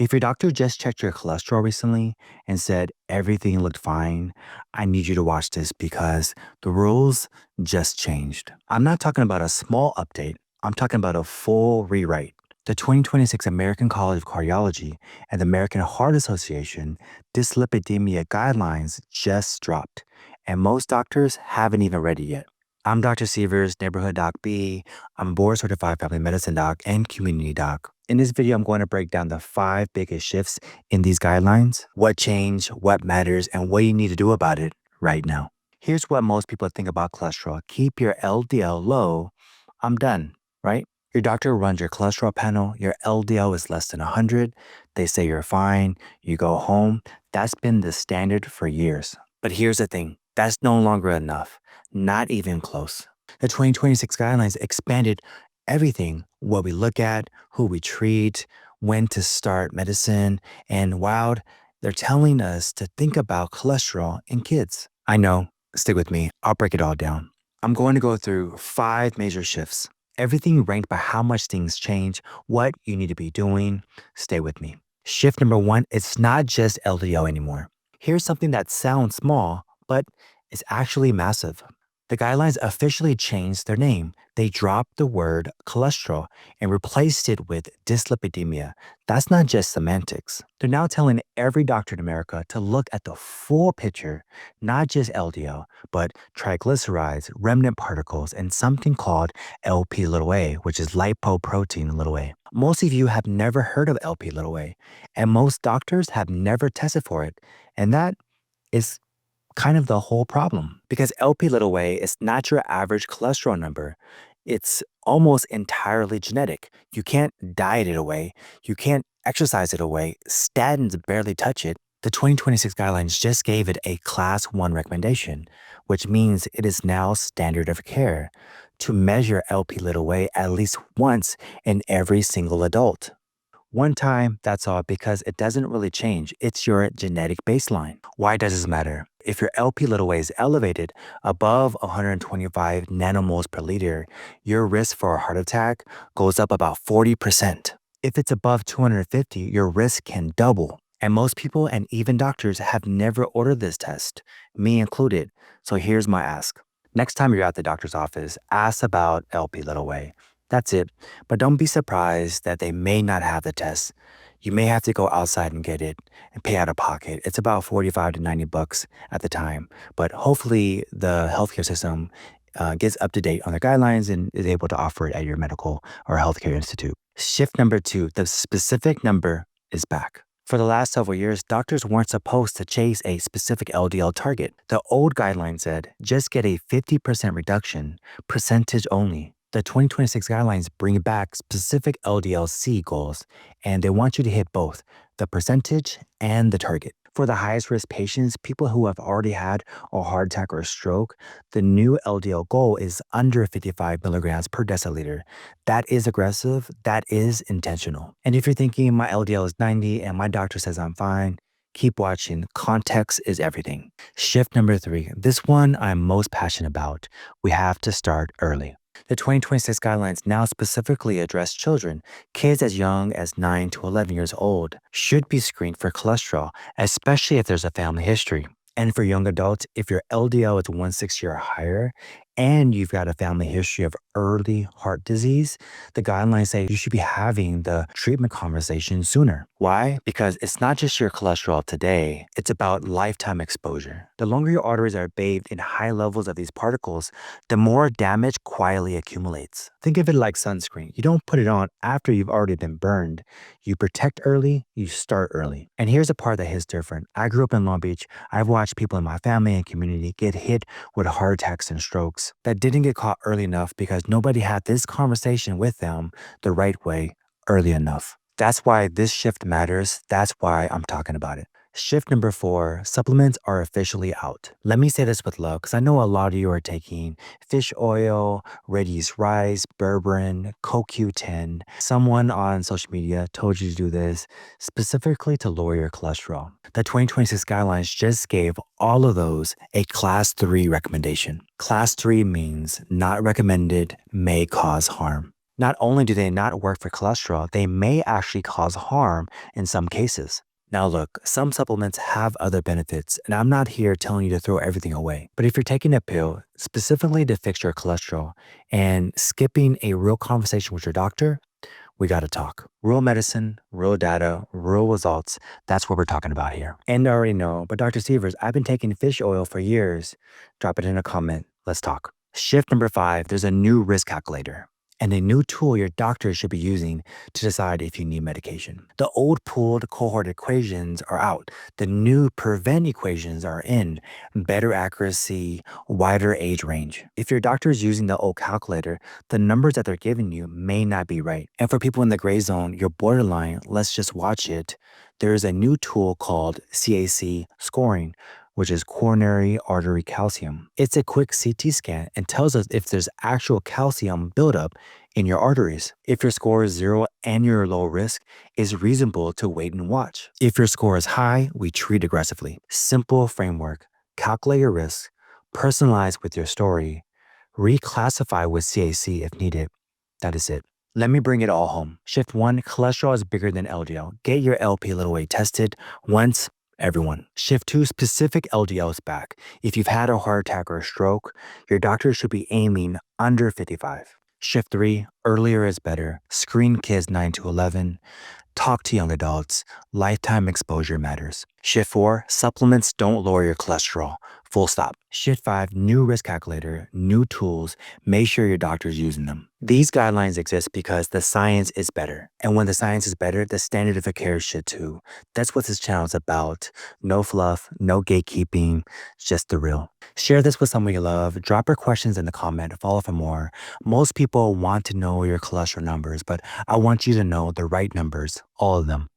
If your doctor just checked your cholesterol recently and said everything looked fine, I need you to watch this because the rules just changed. I'm not talking about a small update, I'm talking about a full rewrite. The 2026 American College of Cardiology and the American Heart Association Dyslipidemia Guidelines just dropped, and most doctors haven't even read it yet. I'm Dr. Sievers, NeighborhoodDocB. I'm a board certified family medicine doc and community doc. In this video, I'm going to break down the 5 biggest shifts in these guidelines, what changed, what matters, and what you need to do about it right now. Here's what most people think about cholesterol. Keep your LDL low. I'm done, right? Your doctor runs your cholesterol panel. Your LDL is less than 100. They say you're fine. You go home. That's been the standard for years. But here's the thing. That's no longer enough. Not even close. The 2026 guidelines expanded everything, what we look at, who we treat, when to start medicine, and wow, they're telling us to think about cholesterol in kids. I know, stick with me, I'll break it all down. I'm going to go through 5 major shifts. Everything ranked by how much things change, what you need to be doing. Stay with me. Shift number 1, it's not just LDL anymore. Here's something that sounds small, but it's actually massive. The guidelines officially changed their name. They dropped the word cholesterol and replaced it with dyslipidemia. That's not just semantics. They're now telling every doctor in America to look at the full picture, not just LDL, but triglycerides, remnant particles, and something called Lp(a), which is lipoprotein(a). Most of you have never heard of Lp(a), and most doctors have never tested for it. And that is kind of the whole problem, because Lp(a) is not your average cholesterol number. It's almost entirely genetic. You can't diet it away. You can't exercise it away. Statins barely touch it. The 2026 guidelines just gave it a class 1 recommendation, which means it is now standard of care to measure Lp(a) at least once in every single adult. One time, that's all, because it doesn't really change. It's your genetic baseline. Why does this matter? If your Lp(a) is elevated above 125 nanomoles per liter, your risk for a heart attack goes up about 40%. If it's above 250, your risk can double. And most people and even doctors have never ordered this test, me included. So here's my ask. Next time you're at the doctor's office, ask about Lp(a). That's it. But don't be surprised that they may not have the test. You may have to go outside and get it and pay out of pocket. It's about 45 to 90 bucks at the time. But hopefully the healthcare system gets up to date on the guidelines and is able to offer it at your medical or healthcare institute. Shift number 2, the specific number is back. For the last several years, doctors weren't supposed to chase a specific LDL target. The old guideline said, just get a 50% reduction, percentage only. The 2026 guidelines bring back specific LDL-C goals, and they want you to hit both the percentage and the target. For the highest risk patients, people who have already had a heart attack or a stroke, the new LDL goal is under 55 milligrams per deciliter. That is aggressive. That is intentional. And if you're thinking my LDL is 90 and my doctor says I'm fine, keep watching. Context is everything. Shift number 3. This one I'm most passionate about. We have to start early. The 2026 guidelines now specifically address children. Kids as young as 9 to 11 years old should be screened for cholesterol, especially if there's a family history. And for young adults, if your LDL is 160 or higher, and you've got a family history of early heart disease, the guidelines say you should be having the treatment conversation sooner. Why? Because it's not just your cholesterol today, it's about lifetime exposure. The longer your arteries are bathed in high levels of these particles, the more damage quietly accumulates. Think of it like sunscreen. You don't put it on after you've already been burned. You protect early, you start early. And here's a part that hits different. I grew up in Long Beach. I've watched people in my family and community get hit with heart attacks and strokes that didn't get caught early enough because nobody had this conversation with them the right way early enough. That's why this shift matters. That's why I'm talking about it. Shift number 4, supplements are officially out. Let me say this with love, because I know a lot of you are taking fish oil, red yeast rice, berberine, CoQ10. Someone on social media told you to do this specifically to lower your cholesterol. The 2026 guidelines just gave all of those a class 3 recommendation. Class 3 means not recommended, may cause harm. Not only do they not work for cholesterol, they may actually cause harm in some cases. Now, look, some supplements have other benefits, and I'm not here telling you to throw everything away. But if you're taking a pill specifically to fix your cholesterol and skipping a real conversation with your doctor, we got to talk. Real medicine, real data, real results. That's what we're talking about here. And I already know, but Dr. Sievers, I've been taking fish oil for years. Drop it in a comment. Let's talk. Shift number 5, there's a new risk calculator and a new tool your doctor should be using to decide if you need medication. The old pooled cohort equations are out. The new prevent equations are in. Better accuracy, wider age range. If your doctor is using the old calculator, the numbers that they're giving you may not be right. And for people in the gray zone, you're borderline, let's just watch it. There is a new tool called CAC scoring, which is coronary artery calcium. It's a quick CT scan and tells us if there's actual calcium buildup in your arteries. If your score is 0 and you're low risk, it's reasonable to wait and watch. If your score is high, we treat aggressively. Simple framework. Calculate your risk, personalize with your story, reclassify with CAC if needed. That is it. Let me bring it all home. Shift 1, cholesterol is bigger than LDL. Get your LP(a) tested once, everyone. Shift 2, specific LDLs back. If you've had a heart attack or a stroke, your doctor should be aiming under 55. Shift 3, earlier is better. Screen kids 9 to 11. Talk to young adults. Lifetime exposure matters. Shift 4, supplements don't lower your cholesterol. Full stop. Shift 5, new risk calculator, new tools. Make sure your doctor's using them. These guidelines exist because the science is better. And when the science is better, the standard of care should too. That's what this channel is about. No fluff, no gatekeeping, just the real. Share this with someone you love. Drop your questions in the comment. Follow for more. Most people want to know your cholesterol numbers, but I want you to know the right numbers, all of them.